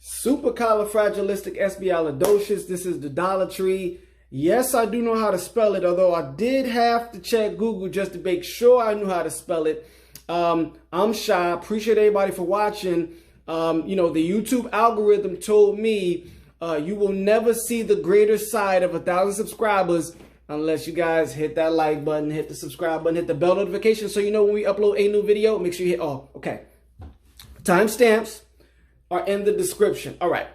Supercalifragilisticexpialidocious. This is the Dollar Tree. Yes, I do know how to spell it, although I did have to check Google just to make sure I knew how to spell it. I'm shy. Appreciate everybody for watching. The YouTube algorithm told me you will never see the greater side of 1,000 subscribers unless you guys hit that like button, hit the subscribe button, hit the bell notification so you know when we upload a new video. Make sure you hit all. Okay. Timestamps are in the description. All right.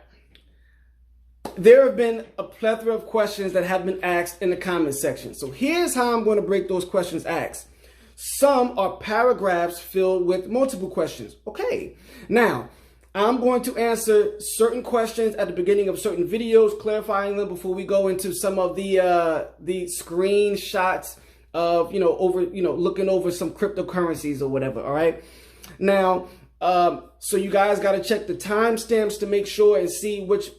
There have been a plethora of questions that have been asked in the comment section. So here's how I'm going to break those questions asked. Some are paragraphs filled with multiple questions. Okay. Now, I'm going to answer certain questions at the beginning of certain videos, clarifying them before we go into some of the screenshots of, looking over some cryptocurrencies or whatever. All right. Now, so you guys got to check the timestamps to make sure and see which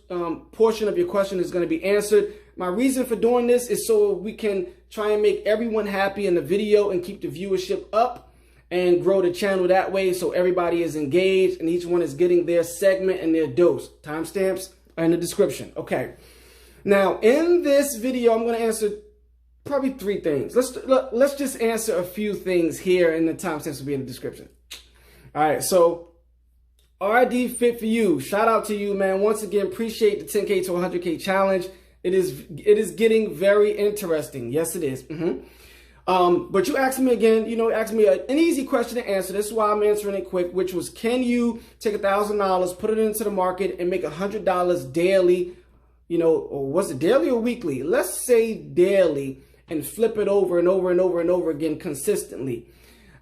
portion of your question is going to be answered. My reason for doing this is so we can try and make everyone happy in the video and keep the viewership up and grow the channel that way so everybody is engaged and each one is getting their segment and their dose. Timestamps are in the description. Okay. Now, in this video, I'm going to answer probably 3 things. Let's just answer a few things here, and the timestamps will be in the description. All right. So, RD Fit for You. Shout out to you, man. Once again, appreciate the 10K to 100K challenge. It is getting very interesting. Yes, it is. But you asked me again, asked me an easy question to answer. This is why I'm answering it quick, which was, can you take $1,000, put it into the market and make $100 daily, or was it daily or weekly? Let's say daily, and flip it over and over and over and over again consistently.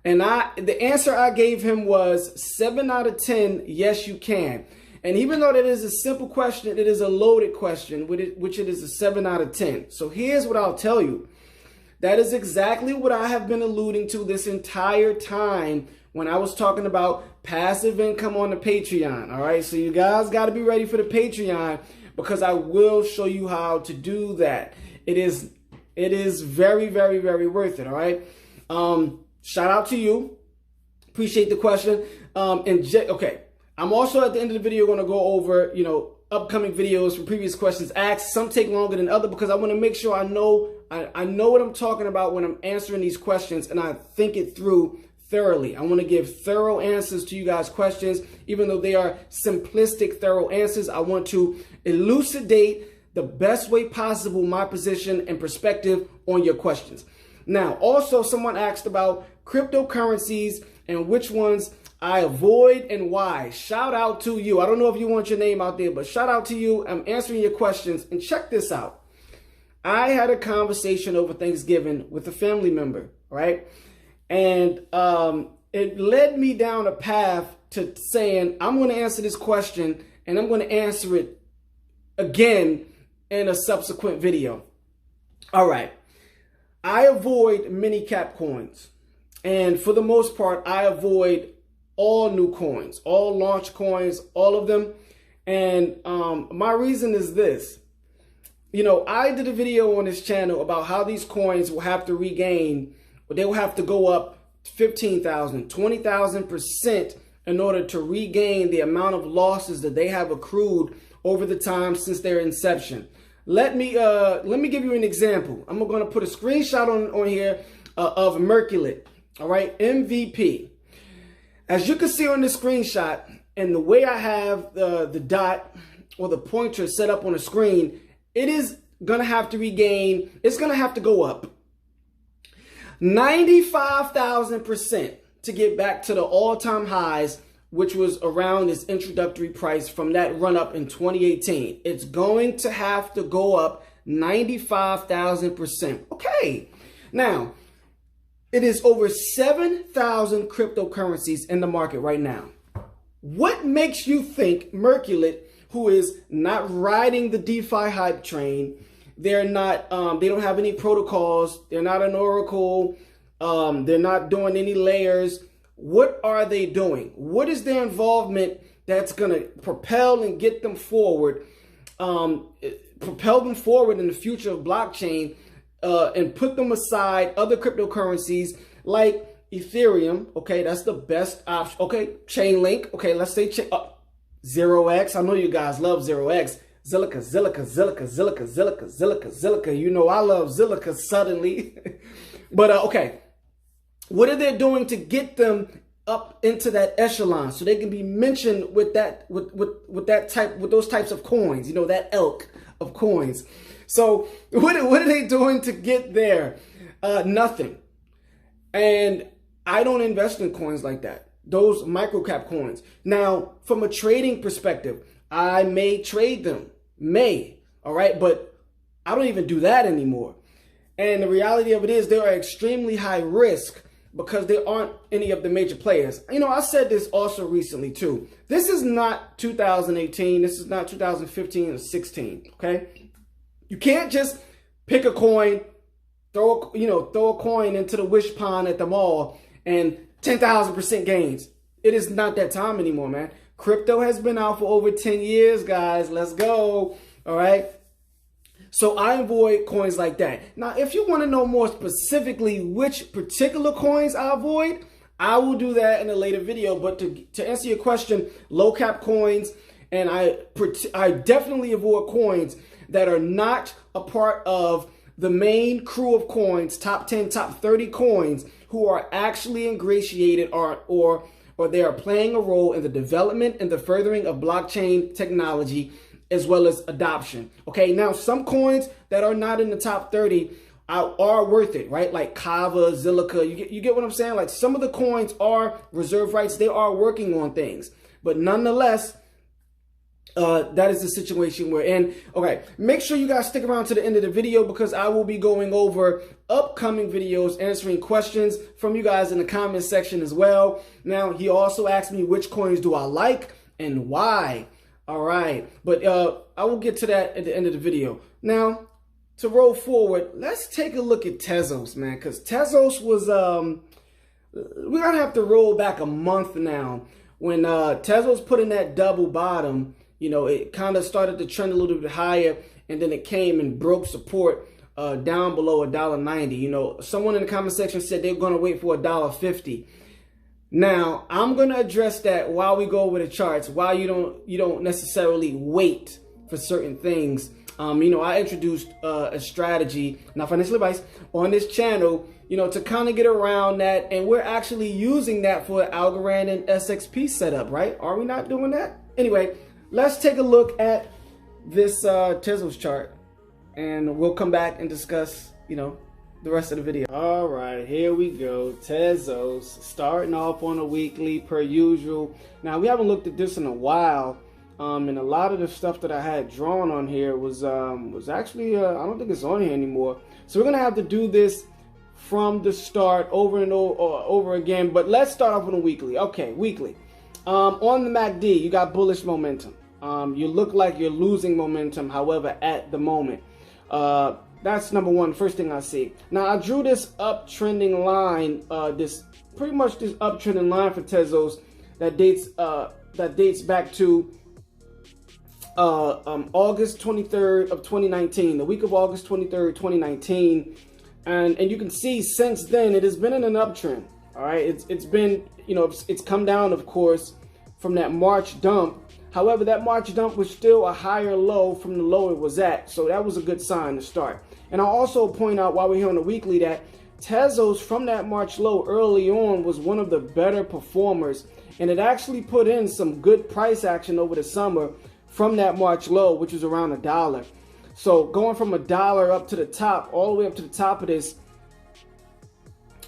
And the answer I gave him was 7 out of 10. Yes, you can. And even though that is a simple question, it is a loaded question, which it is a 7 out of 10. So here's what I'll tell you. That is exactly what I have been alluding to this entire time when I was talking about passive income on the Patreon. All right. So you guys got to be ready for the Patreon because I will show you how to do that. It is very, very, very worth it. All right. Shout out to you. Appreciate the question. Okay. I'm also at the end of the video going to go over, upcoming videos from previous questions asked. Some take longer than others because I want to make sure I know what I'm talking about when I'm answering these questions and I think it through thoroughly. I want to give thorough answers to you guys' questions. Even though they are simplistic, thorough answers, I want to elucidate the best way possible my position and perspective on your questions. Now, also someone asked about cryptocurrencies and which ones I avoid and why. Shout out to you. I don't know if you want your name out there, but shout out to you. I'm answering your questions. And check this out. I had a conversation over Thanksgiving with a family member, right? And it led me down a path to saying, I'm going to answer this question and I'm going to answer it again in a subsequent video. All right. I avoid mini cap coins. And for the most part, I avoid all new coins, all launch coins, all of them. And my reason is this. I did a video on this channel about how these coins will have to regain, but they will have to go up 15,000, 20,000% in order to regain the amount of losses that they have accrued over the time since their inception. Let me give you an example. I'm going to put a screenshot on here of Merculet. All right, MVP. As you can see on this screenshot, and the way I have the dot or the pointer set up on the screen, it is going to have to regain, it's going to have to go up 95,000% to get back to the all-time highs, which was around its introductory price from that run up in 2018. It's going to have to go up 95,000%. Okay. Now, it is over 7,000 cryptocurrencies in the market right now. What makes you think Merculet, who is not riding the DeFi hype train, they're not, they don't have any protocols, they're not an oracle, they're not doing any layers. What are they doing? What is their involvement that's going to propel and get them forward, propel them forward in the future of blockchain, and put them aside other cryptocurrencies like Ethereum? Okay, that's the best option. Okay, Chainlink. Okay, let's say 0x. I know you guys love 0x. Zilliqa, Zilliqa, Zilliqa, Zilliqa, Zilliqa, Zilliqa, Zilliqa. You know I love Zilliqa suddenly. But okay, what are they doing to get them up into that echelon so they can be mentioned with that with those types of coins? You know, that elk of coins. So what are they doing to get there? Nothing. And I don't invest in coins like that. Those microcap coins. Now, from a trading perspective, I may trade them. All right, but I don't even do that anymore. And the reality of it is they are extremely high risk because there aren't any of the major players. You know, I said this also recently too. This is not 2018. This is not 2015 or 16. Okay, you can't just pick a coin, throw a coin into the wish pond at the mall and 10,000% gains. It is not that time anymore, man. Crypto has been out for over 10 years, guys. Let's go. All right. So I avoid coins like that. Now, if you want to know more specifically which particular coins I avoid, I will do that in a later video. But to answer your question, low cap coins, and I definitely avoid coins that are not a part of the main crew of coins, top 10, top 30 coins who are actually ingratiated or they are playing a role in the development and the furthering of blockchain technology as well as adoption. Okay, now some coins that are not in the top 30 are worth it, right? Like Kava, Zilliqa, you get what I'm saying? Like some of the coins are reserve rights. They are working on things, but nonetheless, that is the situation we're in. Okay, make sure you guys stick around to the end of the video because I will be going over upcoming videos answering questions from you guys in the comment section as well. Now, he also asked me which coins do I like and why. All right, but I will get to that at the end of the video. Now, to roll forward, let's take a look at Tezos, man, because Tezos was, we're going to have to roll back a month now. When Tezos put in that double bottom, you know, it kind of started to trend a little bit higher, and then it came and broke support down below $1.90. You know, someone in the comment section said they're going to wait for $1.50. Now, I'm going to address that while we go over the charts, why you don't necessarily wait for certain things. You know, I introduced a strategy, not financial advice, on this channel, you know, to kind of get around that. And we're actually using that for Algorand and SXP setup, right? Are we not doing that? Anyway, let's take a look at this Tezos chart, and we'll come back and discuss, you know, the rest of the video. All right, here we go. Tezos starting off on a weekly per usual. Now, we haven't looked at this in a while, and a lot of the stuff that I had drawn on here was actually I don't think it's on here anymore. So we're gonna have to do this from the start over and over again. But let's start off on a weekly. Okay, weekly. On the MACD, you got bullish momentum. You look like you're losing momentum, however, at the moment. That's number one, first thing I see. Now, I drew this uptrending line, pretty much this uptrending line for Tezos that dates back to August 23rd of 2019, the week of August 23rd, 2019. And you can see since then, it has been in an uptrend. All right, it's been, you know, it's come down, of course, from that March dump. However, that March dump was still a higher low from the low it was at. So that was a good sign to start. And I'll also point out while we're here on the weekly that Tezos from that March low early on was one of the better performers. And it actually put in some good price action over the summer from that March low, which was around $1. So going from $1 up to the top, all the way up to the top of this,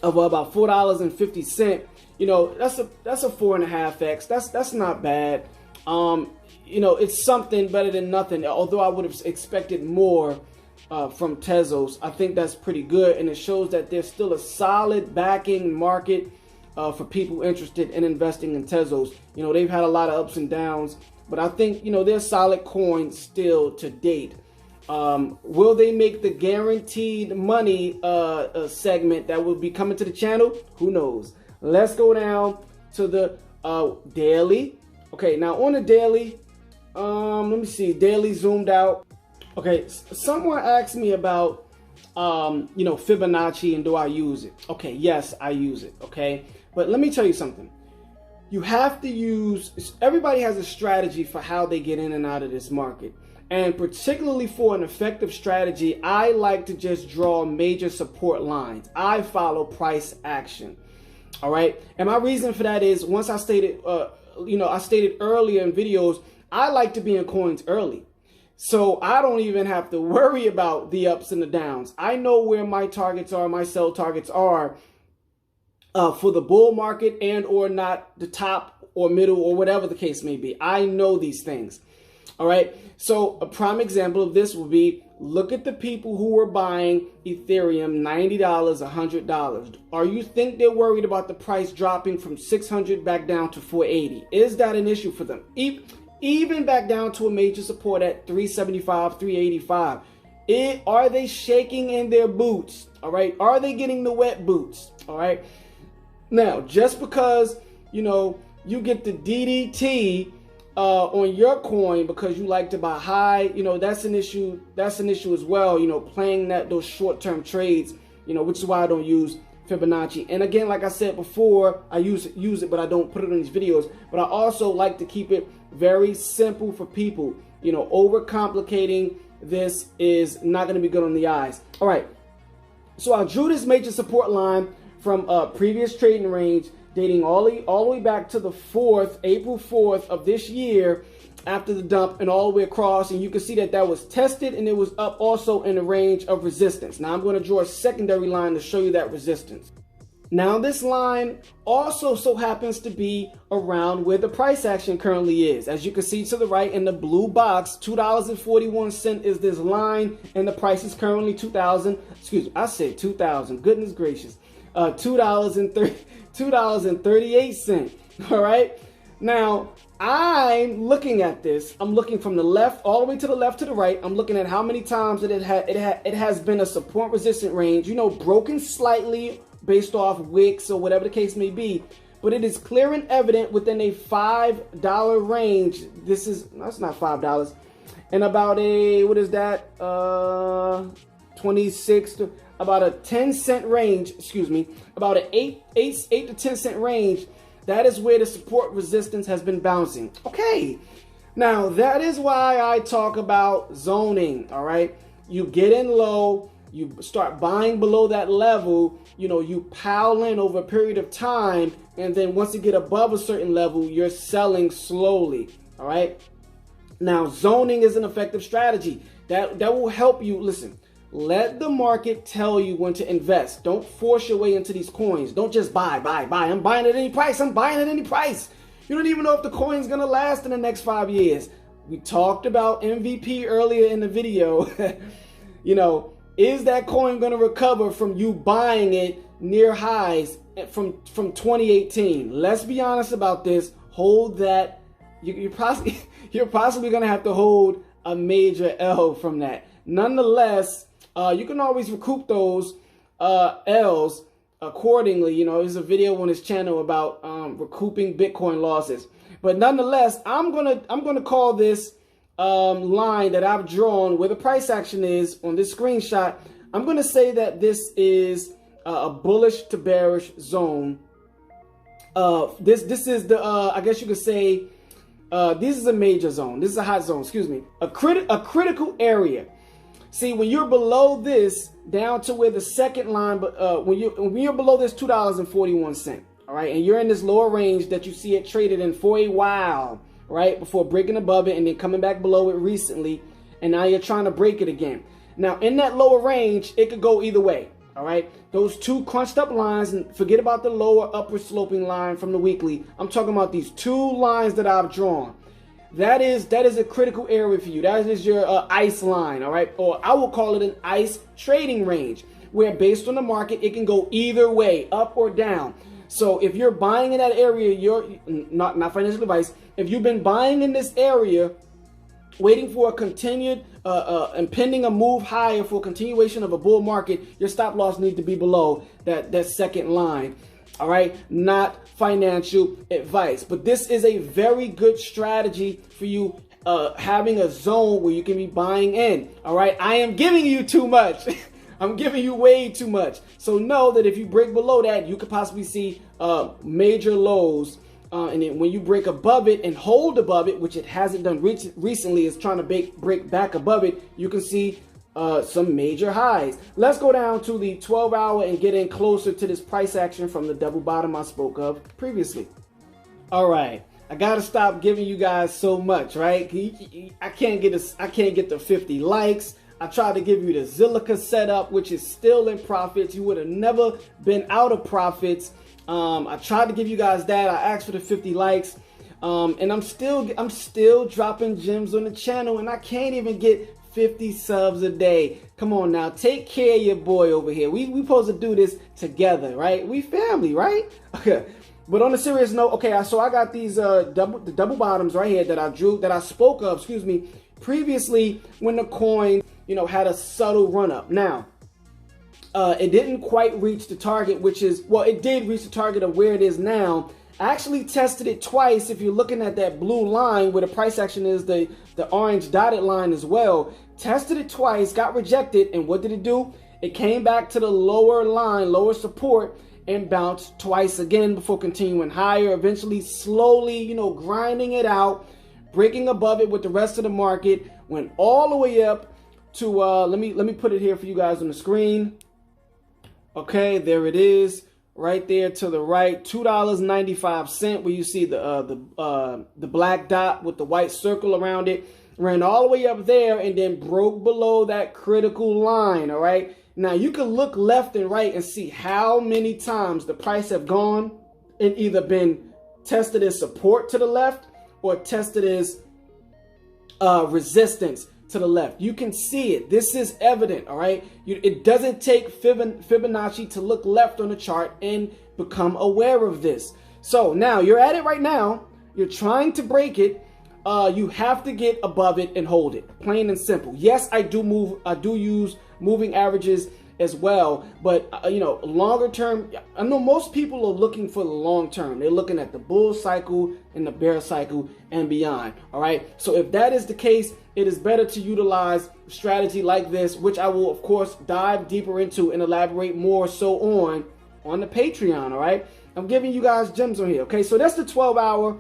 of about $4.50, you know, that's a 4.5x. That's not bad. You know, it's something better than nothing. Although I would have expected more from Tezos, I think that's pretty good, and it shows that there's still a solid backing market for people interested in investing in Tezos. You know, they've had a lot of ups and downs, but I think, you know, they're solid coins still to date. Will they make the guaranteed money segment that will be coming to the channel? Who knows? Let's go down to the daily. Okay, now on the daily, let me see, daily zoomed out. Okay, someone asked me about, you know, Fibonacci and do I use it? Okay, yes, I use it, okay? But let me tell you something. you have to use, everybody has a strategy for how they get in and out of this market. And particularly for an effective strategy, I like to just draw major support lines. I follow price action. All right. And my reason for that is, once I stated, I stated earlier in videos, I like to be in coins early. So I don't even have to worry about the ups and the downs. I know where my targets are, my sell targets are for the bull market, and or not the top or middle or whatever the case may be. I know these things. All right. So a prime example of this would be, look at the people who were buying Ethereum $90, $100. Are you think they're worried about the price dropping from 600 back down to 480? Is that an issue for them? Even back down to a major support at 375, 385. Are they shaking in their boots? All right. Are they getting the wet boots? All right. Now, just because, you get the DDT on your coin because you like to buy high, that's an issue. That's an issue as well. Playing those short-term trades, which is why I don't use Fibonacci. And again, like I said before, I use it, but I don't put it in these videos. But I also like to keep it very simple for people. Overcomplicating this is not going to be good on the eyes. All right. So I drew this major support line from a previous trading range dating all the way back to the April 4th of this year, after the dump, and all the way across. And you can see that was tested, and it was up also in the range of resistance. Now I'm going to draw a secondary line to show you that resistance. Now this line also so happens to be around where the price action currently is. As you can see to the right in the blue box, $2.41 is this line, and the price is currently $2,000. Goodness gracious. $2.38. All right. Now I'm looking at this. I'm looking from the left all the way to the left to the right. I'm looking at how many times that it has been a support resistant range. broken slightly based off wicks or whatever the case may be. But it is clear and evident within a $5 range. That's not $5. And about a, what is that? 26 to about a 10-cent range, about an 8 to 10 cent range. That is where the support resistance has been bouncing. Okay. Now that is why I talk about zoning. All right. You get in low, you start buying below that level, you pile in over a period of time. And then once you get above a certain level, you're selling slowly. All right. Now, zoning is an effective strategy that will help you. Listen, let the market tell you when to invest. Don't force your way into these coins. Don't just buy. I'm buying at any price. I'm buying at any price. You don't even know if the coin's going to last in the next 5 years. We talked about MVP earlier in the video. Is that coin going to recover from you buying it near highs from 2018? Let's be honest about this. Hold that. You're possibly going to have to hold a major L from that. Nonetheless, you can always recoup those L's accordingly. There's a video on his channel about recouping Bitcoin losses. But nonetheless, I'm gonna call this line that I've drawn where the price action is on this screenshot. I'm gonna say that this is a bullish to bearish zone. This is the I guess you could say this is a major zone. This is a hot zone. Excuse me. A critical area. See, when you're below this, down to where the second line, but when you're below this $2.41, all right, and you're in this lower range that you see it traded in for a while, right, before breaking above it and then coming back below it recently, and now you're trying to break it again. Now, in that lower range, it could go either way, all right. Those two crunched up lines, and forget about the lower upward sloping line from the weekly. I'm talking about these two lines that I've drawn. That is a critical area for you. That is your ICE line, all right? Or I will call it an ICE trading range, where based on the market, it can go either way, up or down. So if you're buying in that area, you're not financial advice. If you've been buying in this area, waiting for a continued and pending a move higher for a continuation of a bull market, your stop loss needs to be below that second line. All right, not financial advice, but this is a very good strategy for you having a zone where you can be buying in. All right, I am giving you too much. I'm giving you way too much. So know that if you break below that, you could possibly see major lows and then when you break above it and hold above it, which it hasn't done recently, it's trying to break back above it, you can see some major highs. Let's go down to the 12-hour and get in closer to this price action from the double bottom I spoke of previously. All right, I gotta stop giving you guys so much, right? I can't get the 50 likes. I tried to give you the Zilliqa setup, which is still in profits. You would have never been out of profits. I tried to give you guys that. I asked for the 50 likes, and I'm still dropping gems on the channel, and I can't even get 50 subs a day. Come on now, take care of your boy over here. We supposed to do this together, right? We family, right? Okay. But on a serious note, okay, so I got these double bottoms right here that I spoke of, excuse me, previously when the coin, you know, had a subtle run up. Now, it didn't quite reach the target, which is, well, it did reach the target of where it is now. I actually tested it twice. If you're looking at that blue line where the price action is, the orange dotted line as well, tested it twice, got rejected, and what did it do? It came back to the lower line, lower support, and bounced twice again before continuing higher, eventually slowly, you know, grinding it out, breaking above it with the rest of the market, went all the way up to let me put it here for you guys on the screen. Okay, there it is, right there to the right, $2.95, where you see the black dot with the white circle around it. Ran all the way up there and then broke below that critical line. All right, now you can look left and right and see how many times the price have gone and either been tested as support to the left or tested as resistance to the left. You can see it. This is evident. All right, it doesn't take Fibonacci to look left on the chart and become aware of this. So now you're at it right now. You're trying to break it. You have to get above it and hold it, plain and simple. Yes, I do use moving averages as well, but you know, longer term, I know most people are looking for the long term. They're looking at the bull cycle and the bear cycle and beyond. All right, so if that is the case, it is better to utilize strategy like this, which I will of course dive deeper into and elaborate more so on the Patreon. All right, I'm giving you guys gems on here. Okay, so that's the 12-hour.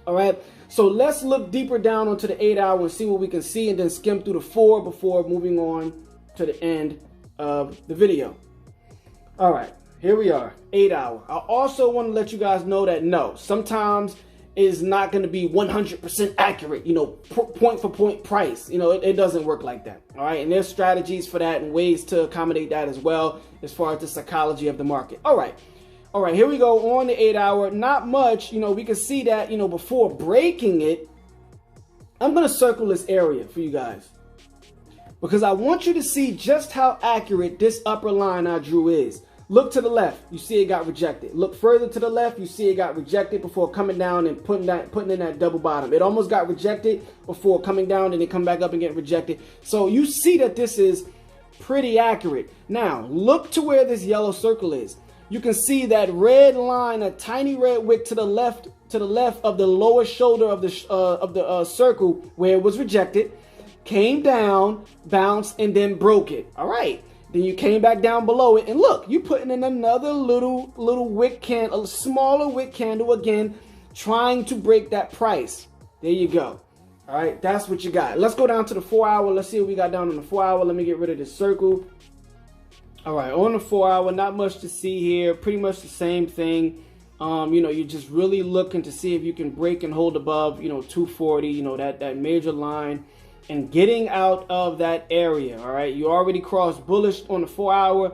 All right, so let's look deeper down onto the 8-hour and see what we can see, and then skim through the 4 before moving on to the end of the video. All right, here we are, 8-hour. I also want to let you guys know that no, sometimes it's not going to be 100% accurate, you know, point for point price. You know, it doesn't work like that. All right, and there's strategies for that and ways to accommodate that as well as far as the psychology of the market. All right, here we go on the 8-hour. Not much, you know, we can see that, you know, before breaking it. I'm going to circle this area for you guys, because I want you to see just how accurate this upper line I drew is. Look to the left, you see it got rejected. Look further to the left, you see it got rejected before coming down and putting in that double bottom. It almost got rejected before coming down and then come back up and get rejected. So you see that this is pretty accurate. Now look to where this yellow circle is. You can see that red line, a tiny red wick to the left of the lower shoulder of the circle where it was rejected. Came down, bounced, and then broke it. All right. Then you came back down below it, and look, you putting in another little wick candle, a smaller wick candle again, trying to break that price. There you go. All right, that's what you got. Let's go down to the 4-hour. Let's see what we got down on the 4-hour. Let me get rid of this circle. All right, on the 4-hour, not much to see here. Pretty much the same thing. You know, you're just really looking to see if you can break and hold above, you know, 240. You know, that major line. And getting out of that area. All right, you already crossed bullish on the 4-hour.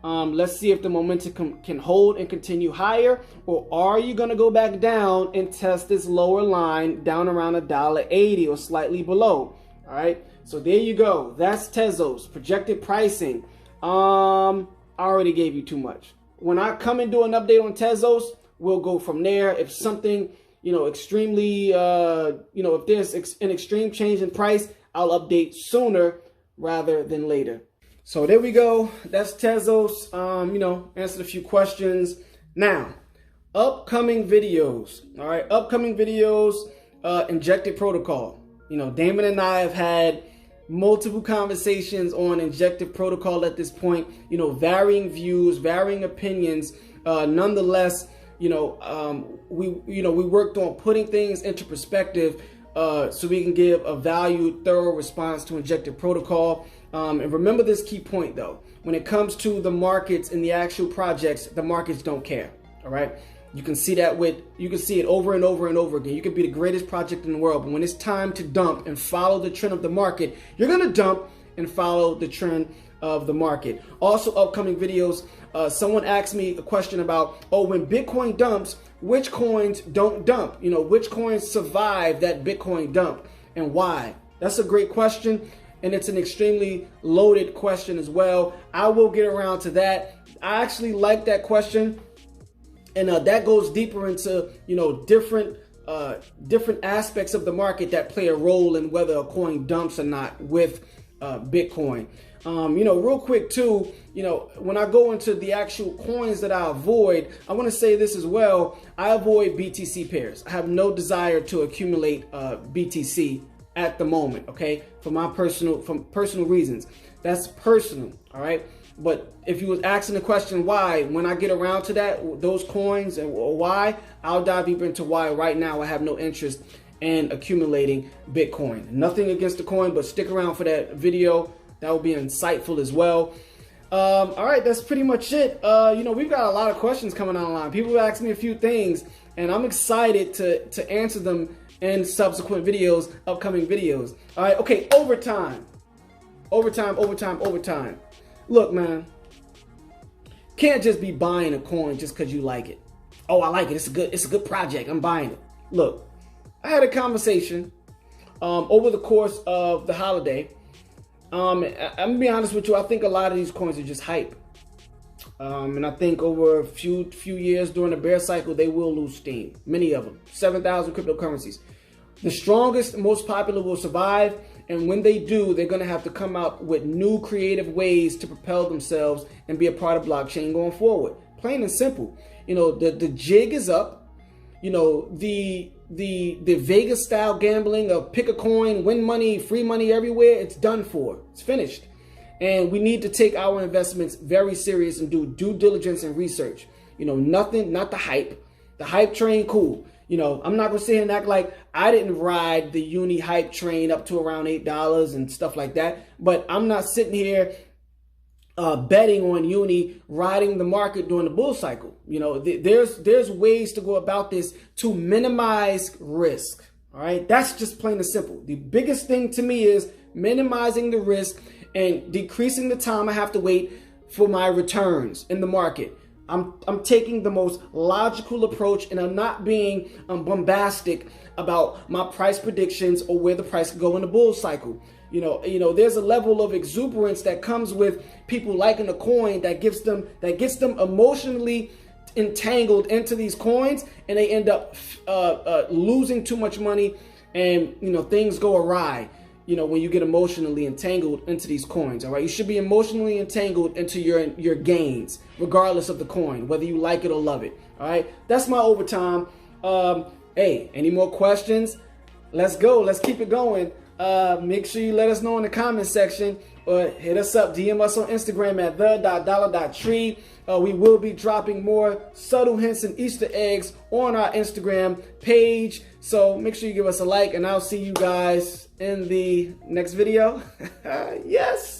Let's see if the momentum can hold and continue higher, or are you going to go back down and test this lower line down around $1.80 or slightly below? All right, so there you go. That's Tezos projected pricing. I already gave you too much. When I come and do an update on Tezos, we'll go from there. If something, you know, extremely, you know, if there's an extreme change in price, I'll update sooner rather than later. So there we go. That's Tezos. You know, answered a few questions. Now, upcoming videos. All right, upcoming videos, injected protocol. You know, Damon and I have had multiple conversations on injective protocol at this point. You know, varying views, varying opinions. Nonetheless, we worked on putting things into perspective so we can give a valued, thorough response to injected protocol. And remember this key point though, when it comes to the markets and the actual projects, the markets don't care. All right. You can see it over and over and over again. You could be the greatest project in the world, but when it's time to dump and follow the trend of the market, you're going to dump and follow the trend of the market. Also, upcoming videos, someone asked me a question about, when Bitcoin dumps, which coins don't dump? Which coins survive that Bitcoin dump and why? That's a great question, and it's an extremely loaded question as well. I will get around to that. I actually like that question, and that goes deeper into different aspects of the market that play a role in whether a coin dumps or not with Bitcoin. Real quick too, when I go into the actual coins that I avoid, I want to say this as well. I avoid BTC pairs. I have no desire to accumulate BTC at the moment, okay? From personal reasons. That's personal, all right? But if you was asking the question why, when I get around to that, those coins and why, I'll dive deeper into why. Right now, I have no interest in accumulating Bitcoin. Nothing against the coin, but stick around for that video. That will be insightful as well. All right, that's pretty much it. We've got a lot of questions coming online. People have asked me a few things, and I'm excited to answer them in subsequent videos, upcoming videos. All right, okay, overtime. Look, man, can't just be buying a coin just because you like it. Oh, I like it. It's a good project. I'm buying it. Look, I had a conversation over the course of the holiday. I'm gonna be honest with you. I think a lot of these coins are just hype. And I think over a few years during the bear cycle, they will lose steam. Many of them, 7,000 cryptocurrencies. The strongest, most popular will survive. And when they do, they're going to have to come out with new creative ways to propel themselves and be a part of blockchain going forward. Plain and simple. The jig is up. The Vegas style gambling of pick a coin, win money, free money everywhere, it's done for. It's finished. And we need to take our investments very serious and do due diligence and research. Nothing, not the hype. The hype train, cool. I'm not going to sit here and act like I didn't ride the uni hype train up to around $8 and stuff like that. But I'm not sitting here betting on uni riding the market during the bull cycle. There's ways to go about this to minimize risk. All right. That's just plain and simple. The biggest thing to me is minimizing the risk and decreasing the time I have to wait for my returns in the market. I'm taking the most logical approach, and I'm not being bombastic about my price predictions or where the price could go in the bull cycle. There's a level of exuberance that comes with people liking a coin that gets them emotionally entangled into these coins, and they end up losing too much money, and things go awry. When you get emotionally entangled into these coins, all right? You should be emotionally entangled into your gains, regardless of the coin, whether you like it or love it, all right? That's my overtime. Hey, any more questions? Let's go. Let's keep it going. Make sure you let us know in the comment section, or hit us up, DM us on Instagram at TheDollarTree. We will be dropping more subtle hints and Easter eggs on our Instagram page. So make sure you give us a like, and I'll see you guys in the next video. Yes.